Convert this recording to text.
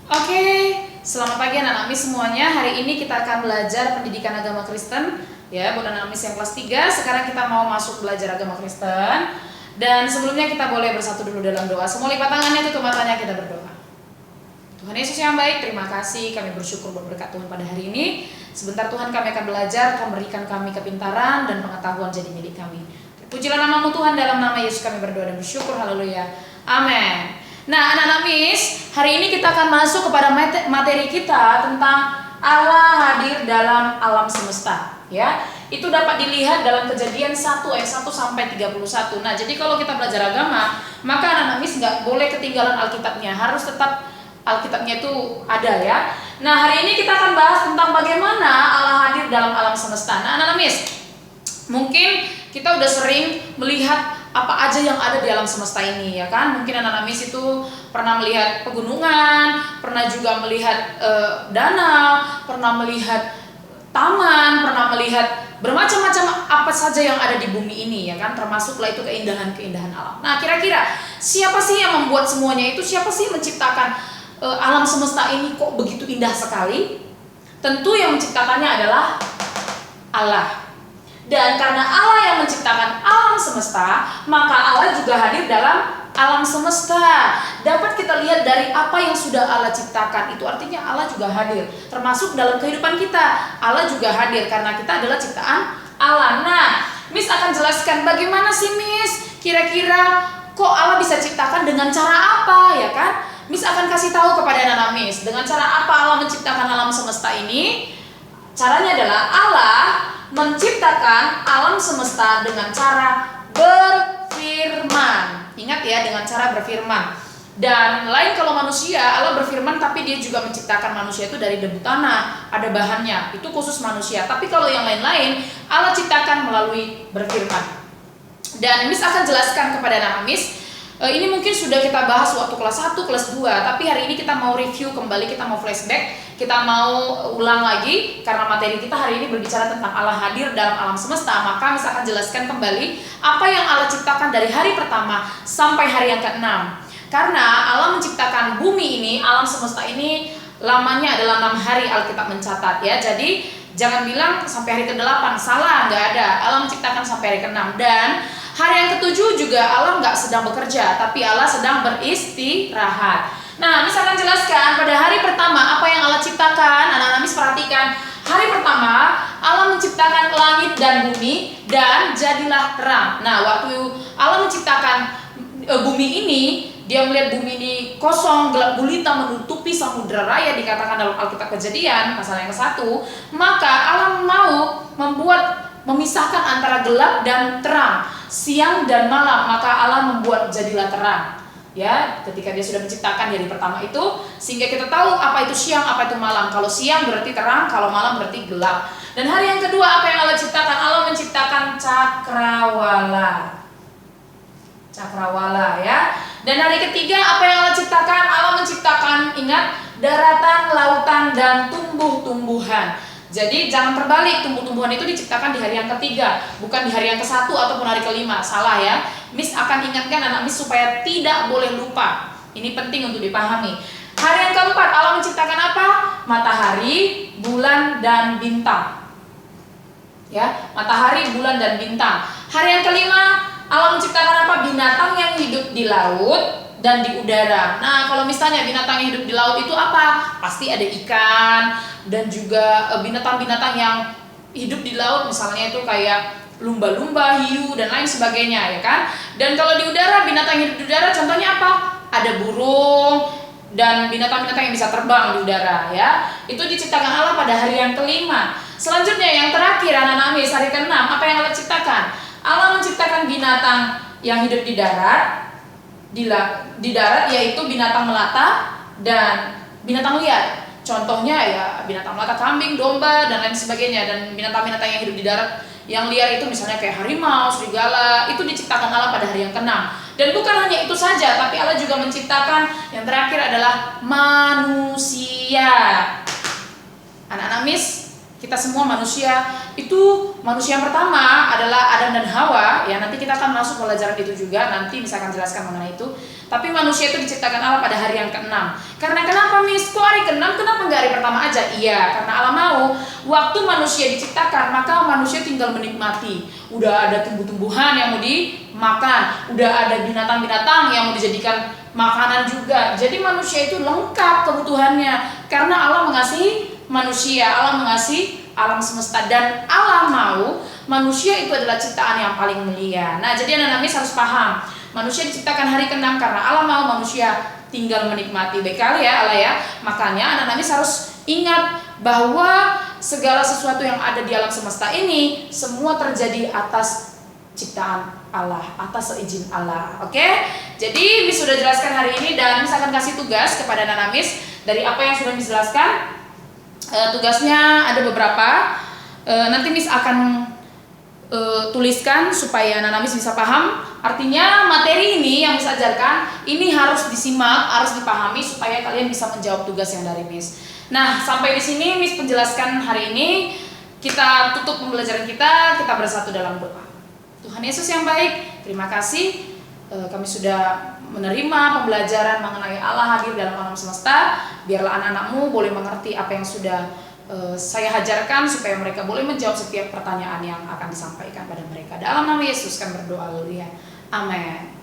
Oke, selamat pagi anak-anak Miss semuanya. Hari ini kita akan belajar pendidikan agama Kristen. Ya, buat anak-anak Miss yang kelas 3, sekarang kita mau masuk belajar agama Kristen. Dan sebelumnya kita boleh bersatu dulu dalam doa. Semua lipat tangannya, tutup matanya, kita berdoa. Tuhan Yesus yang baik, terima kasih. Kami bersyukur buat berkat Tuhan pada hari ini. Sebentar Tuhan kami akan belajar, Kau berikan kami kepintaran dan pengetahuan jadi milik kami. Pujilah nama-Mu Tuhan, dalam nama Yesus kami berdoa dan bersyukur. Haleluya. Amin. Nah, anak-anak Miss, hari ini kita akan masuk kepada materi kita tentang Allah hadir dalam alam semesta. Ya, itu dapat dilihat dalam Kejadian 1 ayat 1 sampai 31. Nah, jadi kalau kita belajar agama, maka anak-anak Miss nggak boleh ketinggalan Alkitabnya, harus tetap Alkitabnya itu ada ya. Nah, hari ini kita akan bahas tentang bagaimana Allah hadir dalam alam semesta. Nah, anak-anak Miss, mungkin kita udah sering melihat apa aja yang ada di alam semesta ini, ya kan? Mungkin anak-anak Miss itu pernah melihat pegunungan, pernah juga melihat danau, pernah melihat taman, pernah melihat bermacam-macam apa saja yang ada di bumi ini, ya kan? Termasuklah itu keindahan-keindahan alam. Nah, kira-kira siapa sih yang membuat semuanya itu? Siapa sih yang menciptakan alam semesta ini kok begitu indah sekali? Tentu yang menciptakannya adalah Allah. Dan karena Allah yang menciptakan alam semesta, maka Allah juga hadir dalam alam semesta. Dapat kita lihat dari apa yang sudah Allah ciptakan, itu artinya Allah juga hadir. Termasuk dalam kehidupan kita, Allah juga hadir karena kita adalah ciptaan Allah. Nah, Miss akan jelaskan bagaimana sih Miss, kira-kira kok Allah bisa ciptakan dengan cara apa, ya kan? Miss akan kasih tahu kepada anak-anak Miss dengan cara apa Allah menciptakan alam semesta ini. Caranya adalah Allah menciptakan alam semesta dengan cara berfirman. Ingat ya, dengan cara berfirman. Dan lain kalau manusia, Allah berfirman tapi dia juga menciptakan manusia itu dari debu tanah, ada bahannya, itu khusus manusia. Tapi kalau yang lain-lain, Allah ciptakan melalui berfirman. Dan Miss akan jelaskan kepada anak Miss, ini mungkin sudah kita bahas waktu kelas 1, kelas 2, tapi hari ini kita mau review kembali, kita mau flashback, kita mau ulang lagi karena materi kita hari ini berbicara tentang Allah hadir dalam alam semesta. Maka Miss akan jelaskan kembali apa yang Allah ciptakan dari hari pertama sampai hari yang ke-6. Karena Allah menciptakan bumi ini, alam semesta ini lamanya adalah 6 hari Alkitab mencatat ya. Jadi jangan bilang sampai hari ke-8, salah, nggak ada. Allah menciptakan sampai hari ke-6. Dan hari yang ke-7 juga Allah nggak sedang bekerja, tapi Allah sedang beristirahat. Nah, Miss akan jelaskan pada hari pertama apa yang Allah ciptakan. Anak-anak Miss perhatikan, hari pertama Allah menciptakan langit dan bumi dan jadilah terang. Nah, waktu Allah menciptakan bumi ini, dia melihat bumi ini kosong, gelap gulita, menutupi samudera raya, dikatakan dalam Alkitab Kejadian pasal yang ke-1. Maka Allah mau memisahkan antara gelap dan terang, siang dan malam. Maka Allah membuat jadilah terang. Ya, ketika dia sudah menciptakan hari pertama itu, sehingga kita tahu apa itu siang, apa itu malam. Kalau siang berarti terang, kalau malam berarti gelap. Dan hari yang kedua apa yang Allah ciptakan? Allah menciptakan cakrawala. Cakrawala ya. Dan hari ketiga apa yang Allah ciptakan? Allah menciptakan, ingat, daratan, lautan, dan tumbuh-tumbuhan. Jadi jangan terbalik, tumbuh-tumbuhan itu diciptakan di hari yang ketiga, bukan di hari yang ke-1 ataupun hari ke-5. Salah ya. Miss akan ingatkan anak Miss supaya tidak boleh lupa. Ini penting untuk dipahami. Hari yang keempat Allah menciptakan apa? Matahari, bulan, dan bintang. Ya, matahari, bulan, dan bintang. Hari yang kelima Allah menciptakan apa? Binatang yang hidup di laut dan di udara. Nah, kalau misalnya binatang yang hidup di laut itu apa? Pasti ada ikan dan juga binatang-binatang yang hidup di laut, misalnya itu kayak lumba-lumba, hiu, dan lain sebagainya, ya kan? Dan kalau di udara, binatang yang hidup di udara contohnya apa? Ada burung dan binatang-binatang yang bisa terbang di udara, ya. Itu diciptakan Allah pada hari yang kelima. Selanjutnya yang terakhir, anak-anak Miss, hari ke-6, apa yang Allah ciptakan? Allah menciptakan binatang yang hidup di darat, di darat yaitu binatang melata dan binatang liar. Contohnya ya binatang melata, kambing, domba, dan lain sebagainya. Dan binatang-binatang yang hidup di darat yang liar itu misalnya kayak harimau, serigala, itu diciptakan Allah pada hari yang ke-6. Dan bukan hanya itu saja, tapi Allah juga menciptakan yang terakhir adalah manusia. Anak-anak Miss, kita semua manusia itu, manusia yang pertama adalah Adam dan Hawa ya. Nanti kita akan masuk pelajaran itu juga, nanti misalkan jelaskan mengenai itu. Tapi manusia itu diciptakan Allah pada hari yang ke-6. Karena kenapa Miss? Kok hari ke-6? Kenapa nggak hari pertama aja? Iya, karena Allah mau waktu manusia diciptakan maka manusia tinggal menikmati. Udah ada tumbuh-tumbuhan yang mau dimakan, udah ada binatang-binatang yang mau dijadikan makanan juga. Jadi manusia itu lengkap kebutuhannya karena Allah mengasihi manusia, Allah mengasihi alam semesta, dan Allah mau manusia itu adalah ciptaan yang paling mulia. Nah, jadi anak-anak Miss harus paham, manusia diciptakan hari ke-6 karena Allah mau manusia tinggal menikmati. Baik kali ya Allah ya. Makanya anak-anak Miss harus ingat bahwa segala sesuatu yang ada di alam semesta ini semua terjadi atas ciptaan Allah, atas seizin Allah. Oke? Jadi Miss sudah jelaskan hari ini, dan Miss akan kasih tugas kepada anak-anak Miss dari apa yang sudah Miss jelaskan. Tugasnya ada beberapa. Nanti Miss akan tuliskan supaya anak-anak Miss bisa paham. Artinya materi ini yang Miss ajarkan ini harus disimak, harus dipahami supaya kalian bisa menjawab tugas yang dari Miss. Nah, sampai di sini Miss penjelaskan hari ini. Kita tutup pembelajaran kita bersatu dalam doa. Tuhan Yesus yang baik, terima kasih kami sudah menerima pembelajaran mengenai Allah hadir dalam alam semesta. Biarlah anak-anakmu boleh mengerti apa yang sudah saya ajarkan, supaya mereka boleh menjawab setiap pertanyaan yang akan disampaikan pada mereka. Dalam nama Yesus kami berdoa, haleluya. Amin.